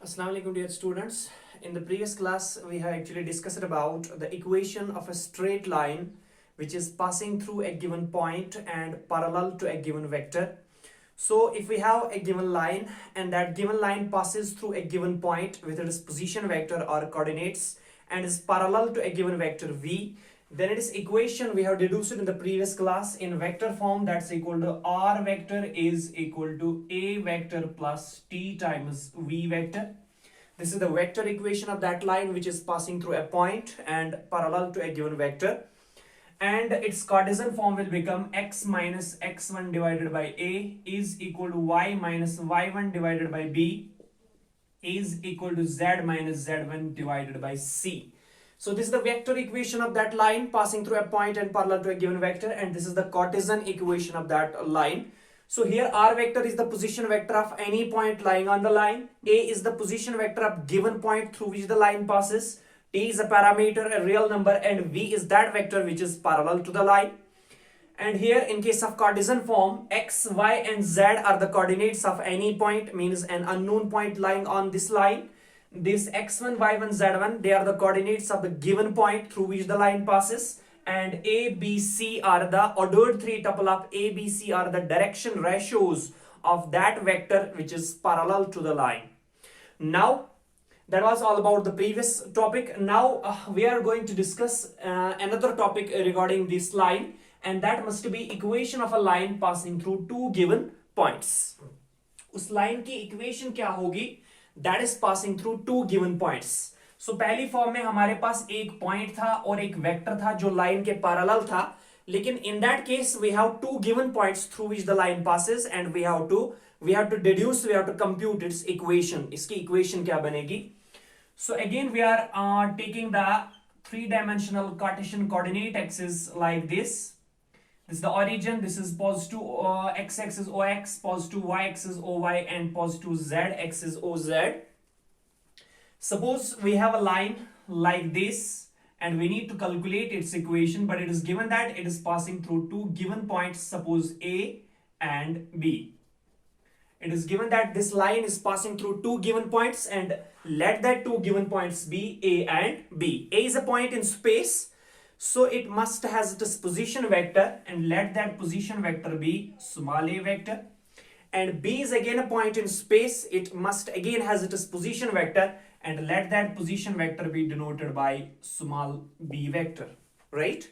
Assalamu alaikum dear students. In the previous class we have actually discussed about the equation of a straight line which is passing through a given point and parallel to a given vector. So if we have a given line and that given line passes through a given point with its position vector or coordinates and is parallel to a given vector v, then it is equation we have deduced in the previous class in vector form, that's equal to r vector is equal to a vector plus t times v vector. This is the vector equation of that line which is passing through a point and parallel to a given vector, and its Cartesian form will become x minus x1 divided by a is equal to y minus y1 divided by b is equal to z minus z1 divided by c. So this is the vector equation of that line passing through a point and parallel to a given vector, and this is the Cartesian equation of that line. So here r vector is the position vector of any point lying on the line, a is the position vector of given point through which the line passes, t is a parameter, a real number, and v is that vector which is parallel to the line. And here in case of Cartesian form, x, y and z are the coordinates of any point, means an unknown point lying on this line. This x1, y1, z1, they are the coordinates of the given point through which the line passes, and a, b, c are the ordered three tuple of a, b, c are the direction ratios of that vector which is parallel to the line. Now that was all about the previous topic. Now we are going to discuss another topic regarding this line, and that must be equation of a line passing through two given points. उस line की equation क्या होगी? That is passing through two given points. So पहली form में हमारे पास एक point था और एक वेक्टर था जो लाइन के पैरेलल था, लेकिन in that case we have two given points through which the line passes and we have to deduce, we have to compute its equation. इसकी equation क्या बनेगी? So again we are taking the three-dimensional Cartesian coordinate axis like this. This is the origin, this is positive x-axis ox, positive y-axis oy, and positive z-axis oz. Suppose we have a line like this and we need to calculate its equation, but it is given that it is passing through two given points, suppose A and B. It is given that this line is passing through two given points, and let that two given points be A and B. A is a point in space, so it must has its position vector, and let that position vector be small a vector. And B is again a point in space, it must again has its position vector, and let that position vector be denoted by small b vector, right?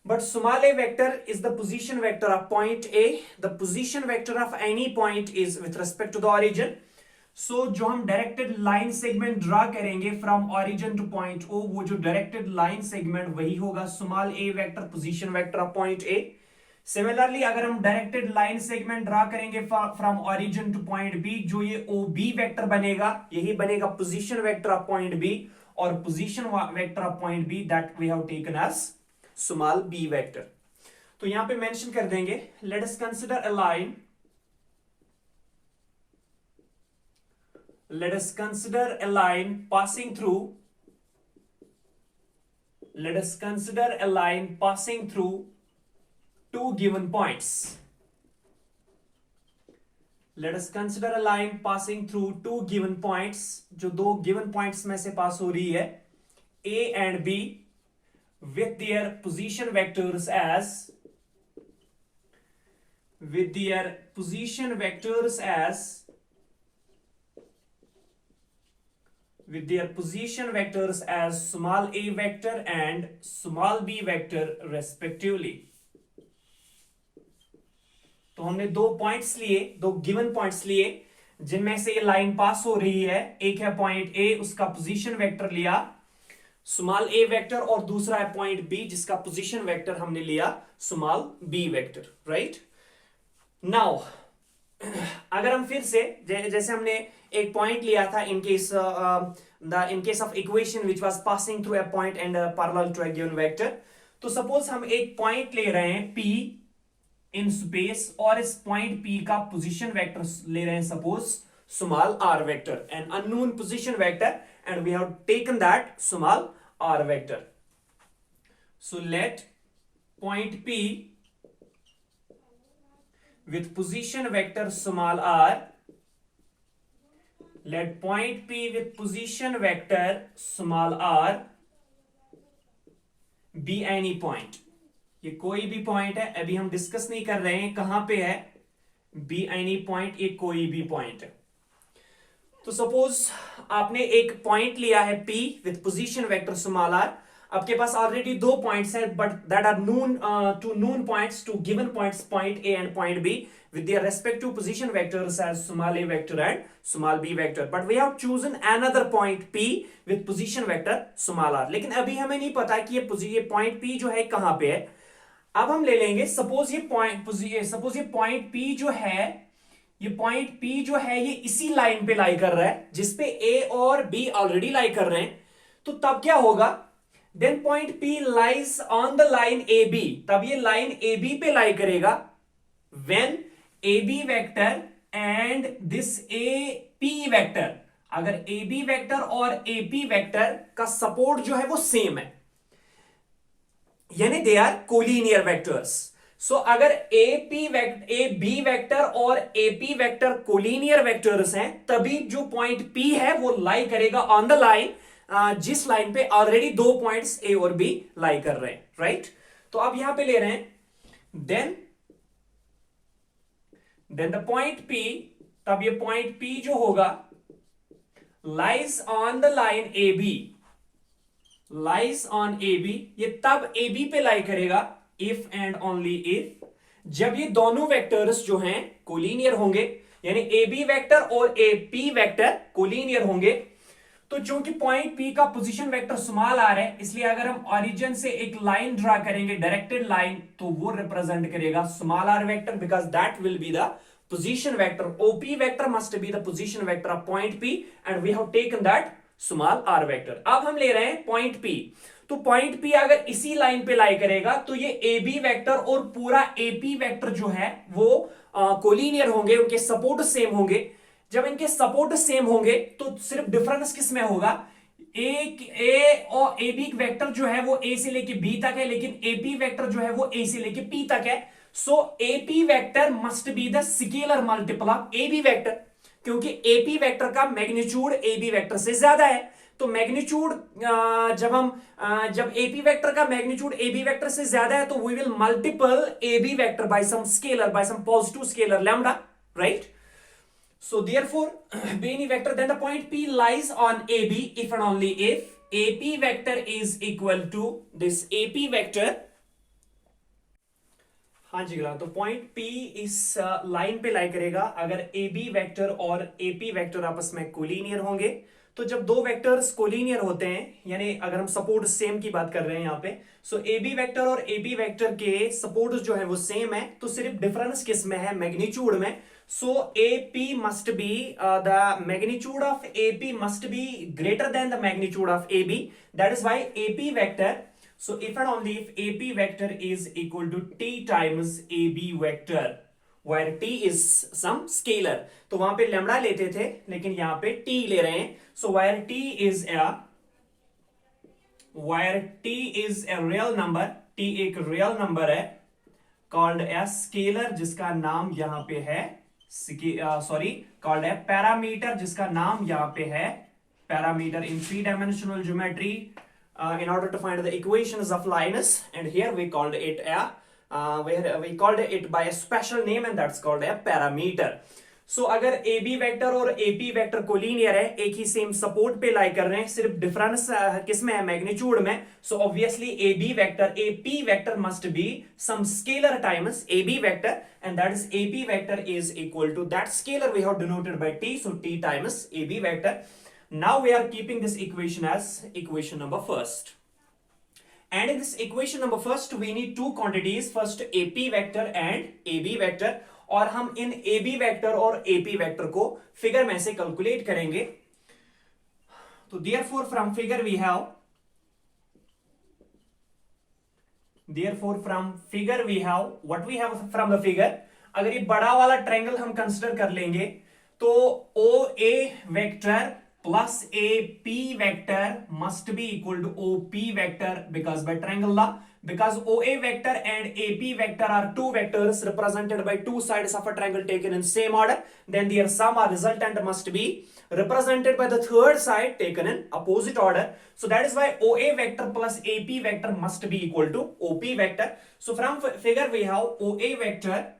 But small a vector is the position vector of point A. The position vector of any point is with respect to the origin. So जो हम directed line segment draw करेंगे from origin to point O, वो जो directed line segment वही होगा small A vector, position vector of point A. Similarly अगर हम directed line segment draw करेंगे from origin to point B, जो ये ओ बी वेक्टर बनेगा यही बनेगा position vector of point B, और position vector of point B that we have taken as small B vector. तो यहां पे मेंशन कर देंगे, let us consider a line, let us consider a line passing through two given points. Let us consider a line passing through two given points, जो दो given points में से पास हो रही है, A and B, with their position vectors as small a vector and small b vector respectively. तो हमने दो पॉइंट्स लिए, दो गिवन पॉइंट्स लिए जिनमें से ये लाइन पास हो रही है. एक है पॉइंट ए, उसका पोजीशन वेक्टर लिया स्मॉल ए वेक्टर, और दूसरा है पॉइंट बी जिसका पोजीशन वेक्टर हमने लिया small B vector, right? Now अगर हम फिर से जैसे हमने एक पॉइंट लिया था in case of equation which was passing through a point and parallel to a given vector, तो सपोज हम एक पॉइंट ले रहे हैं P in space, और इस पॉइंट P का पोजीशन वेक्टर ले रहे हैं suppose small r vector, an unknown position vector, and we have taken that small r vector. So let point P with position vector small r let point P with position vector small r be any point. ये कोई भी point है, अभी हम discuss नहीं कर रहे हैं कहां पे है, be any point, ये कोई भी पॉइंट है. तो सपोज आपने एक पॉइंट लिया है P with position vector small r. आपके पास ऑलरेडी दो पॉइंट्स हैं but that are known two known points, two given points, point A and point B with their respective position vectors as small a vector and small b vector, but we have chosen another point P with position vector small r. लेकिन अभी हमें नहीं पता कि ये point P जो है कहां पे है. अब हम ले लेंगे सपोज ये पॉइंट P जो है, ये पॉइंट P जो है ये इसी लाइन पे लाई कर रहा है जिसपे A और B ऑलरेडी लाई कर रहे हैं. तो तब क्या होगा, then point P lies on the line AB, तब ये लाइन AB पे लाई करेगा when AB vector and this AP vector, अगर AB वेक्टर और AP वेक्टर का सपोर्ट जो है वो सेम है, यानी they are collinear vectors. So अगर AB वेक्टर और AP वेक्टर कोलिनियर वेक्टर्स हैं तभी जो पॉइंट P है वो लाई करेगा ऑन द लाइन जिस लाइन पे ऑलरेडी दो पॉइंट्स A और B लाई कर रहे हैं, राइट. तो अब यहां पे ले रहे हैं देन द पॉइंट P, तब ये पॉइंट P जो होगा lies on the line AB, lies on AB, ये तब AB पे लाई करेगा इफ एंड ओनली इफ जब ये दोनों वेक्टर्स जो हैं कोलिनियर होंगे, यानी AB वेक्टर और AP वेक्टर कोलिनियर होंगे. तो चूंकि पॉइंट P का पोजीशन वेक्टर स्मॉल r है, इसलिए अगर हम ओरिजिन से एक लाइन ड्रा करेंगे, डायरेक्टेड लाइन, तो वो रिप्रेजेंट करेगा small r vector because that will be the position vector. OP vector must be the position vector of point P and we have taken that small r vector. अब हम ले रहे हैं point P. तो point P अगर इसी line पे lie करेगा तो ये AB वेक्टर और पूरा AP वेक्टर जो है वो कोलिनियर होंगे, उनके सपोर्ट सेम होंगे. जब इनके सपोर्ट सेम होंगे तो सिर्फ डिफरेंस किस में होगा, A और AB वेक्टर जो है वो A से लेके B तक है, लेकिन AP वेक्टर जो है वो A से लेके P तक है. So AP vector must be the scalar multiple of AB vector, क्योंकि AP वेक्टर का मैग्नीट्यूड AB वेक्टर से ज्यादा है. तो मैग्नीट्यूड जब AP वेक्टर का मैग्नीट्यूड AB वेक्टर से ज्यादा है तो we will multiple AB vector by some scalar, by some positive scalar lambda, right. So therefore, be any vector, then the point P lies on AB if and only if AP vector is equal to this AP vector. हाँ जी ग्राम, तो point P इस line पे lie करेगा अगर AB vector और AP vector आपस में collinear होंगे. तो जब दो वेक्टर्स कोलिनियर होते हैं, यानी अगर हम सपोर्ट सेम की बात कर रहे हैं यहाँ पे, सो AB वेक्टर और AP वेक्टर के सपोर्ट जो है वो सेम है, तो सिर्फ डिफरेंस किस में है, मैग्नीट्यूड में. So AP must be the magnitude of AP must be greater than the magnitude of AB. That is why AP vector. So if and only if AP vector is equal to T times AB vector, where T is some scalar. तो वहां पे lambda लेते थे लेकिन यहाँ पे T ले रहे हैं. So where T is a real number, T एक real number है called a scalar जिसका नाम यहाँ पे है called a parameter जिसका नाम यहाँ पे है parameter in three-dimensional geometry in order to find the equations of Linus, and here we called it by a special name and that's called a parameter. सो अगर AB वेक्टर और AP vector collinear है, एक ही same support पे लाई कर रहे हैं, सिर्फ difference किसमें है, मैग्नीट्यूड में. So obviously AP vector must be some scalar times AB vector and that is AP vector is equal to that scalar we have denoted by T, so T times AB vector. Now we are keeping this equation as equation number first. And in this equation number first we need two quantities, first AP vector and AB vector. और हम इन AB vector और AP vector को figure में से calculate करेंगे. तो therefore from figure we have what we have from the figure. अगर ये बड़ा वाला ट्रायंगल हम कंसिडर कर लेंगे तो OA vector plus AP vector must be equal to OP vector because by triangle law, because OA vector and AP vector are two vectors represented by two sides of a triangle taken in same order, then their sum or resultant must be represented by the third side taken in opposite order. So that is why OA vector plus AP vector must be equal to OP vector. So from figure we have OA vector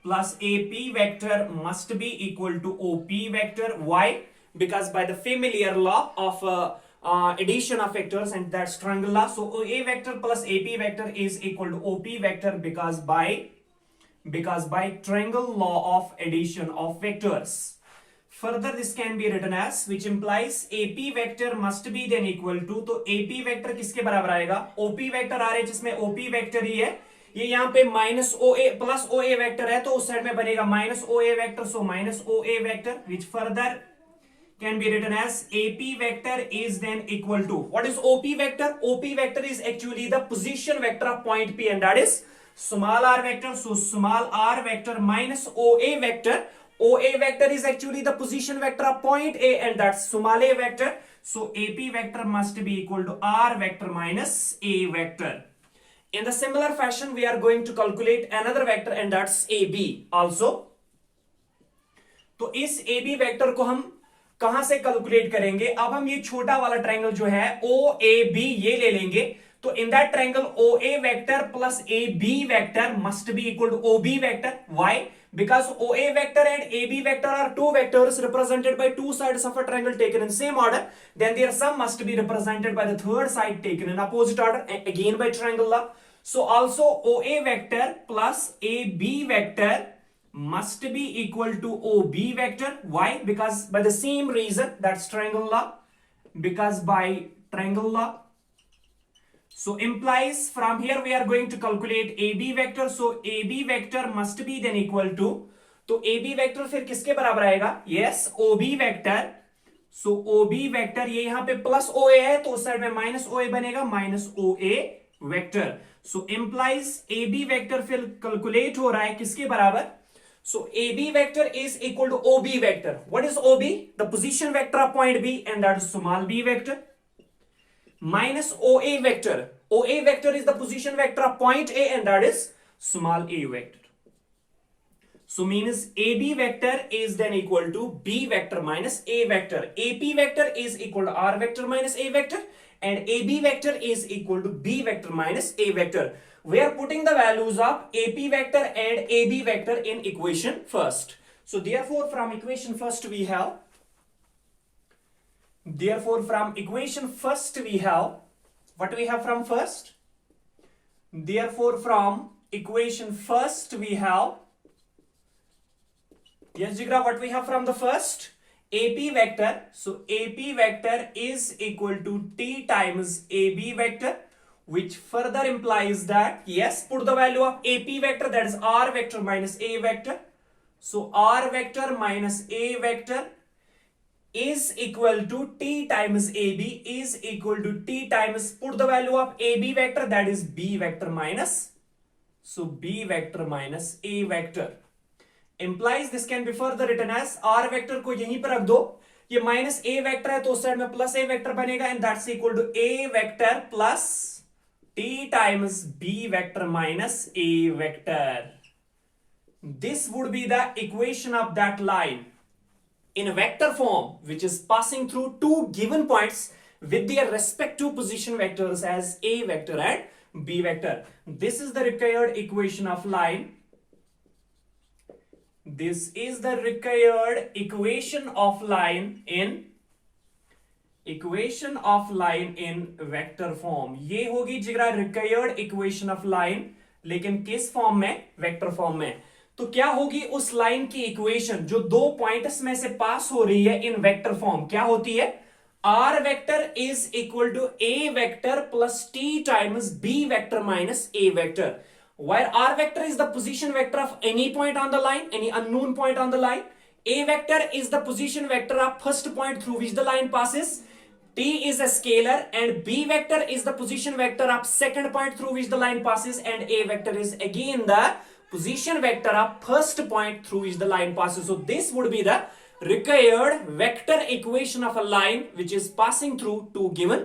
plus AP vector must be equal to OP vector. Why? Because by the familiar law of addition of vectors, and that's triangle law. So OA vector plus AP vector is equal to OP vector because by triangle law of addition of vectors. Further this can be written as, which implies AP vector must be then equal to, तो AP vector किसके बराबर आएगा? OP vector आ रहा है जिसमें OP vector ही है, ये यहाँ पे minus OA plus OA vector है तो उस साइड में बनेगा minus OA vector, so minus OA vector which further can be written as AP vector is then equal to, what is OP vector? OP vector is actually the position vector of point P and that is small r vector. So small r vector minus OA vector. OA vector is actually the position vector of point A and that's small a vector. So AP vector must be equal to r vector minus A vector. In the similar fashion we are going to calculate another vector and that's AB also. तो इस AB vector को हम कहां से calculate करेंगे? अब हम ये छोटा वाला ट्रायंगल जो है OAB ये ले लेंगे, तो in that triangle OA vector plus AB vector must be equal to OB vector. Why? Because OA vector and AB vector are two vectors represented by two sides of a triangle taken in same order, then their sum must be represented by the third side taken in opposite order, again by triangle law. So also OA vector plus AB vector must be equal to OB vector. Why? Because by the same reason, that's triangle law, because by triangle law. So implies from here we are going to calculate AB vector. So AB vector must be then equal to, तो AB vector फिर किसके बराबर आएगा? Yes, OB vector. So OB vector ये यहाँ पे plus OA है तो उस साइड में माइनस OA बनेगा, minus OA vector. So implies AB vector फिर कैलकुलेट हो रहा है किसके बराबर? So AB vector is equal to OB vector. What is OB? The position vector of point B and that is small b vector. Minus OA vector. OA vector is the position vector of point A and that is small a vector. So means AB vector is then equal to B vector minus A vector. AP vector is equal to R vector minus A vector and AB vector is equal to B vector minus A vector. We are putting the values of AP vector and AB vector in equation first. So therefore from equation first we have, what we have from first? Therefore from equation first we have, yes Jigra, what we have from the first? AP vector. So AP vector is equal to T times AB vector, which further implies that, yes, put the value of AP vector, that is R vector minus A vector. So R vector minus A vector is equal to T times AB is equal to T times, put the value of AB vector, that is B vector minus, so B vector minus A vector. Implies this can be further written as R vector को यहीं पर रख दो, ये minus A vector है तो उस side में प्लस A vector बनेगा and that's equal to A vector plus T times B vector minus A vector. This would be the equation of that line in a vector form which is passing through two given points with their respective position vectors as A vector and B vector. This is the required equation of line. This is the required equation of line in vector form. ये होगी जिगरा required equation of line, लेकिन किस form में? Vector form में. तो क्या होगी उस लाइन की इक्वेशन जो दो पॉइंट्स में से पास हो रही है इन वेक्टर फॉर्म? क्या होती है? R vector is equal to A vector plus T times B vector minus A vector, where R vector is the position vector of any point on the line, any unknown point on the line. A vector is the position vector of first point through which the line passes. T is a scalar and B vector is the position vector of second point through which the line passes, and A vector is again the position vector of first point through which the line passes. So this would be the required vector equation of a line which is passing through two given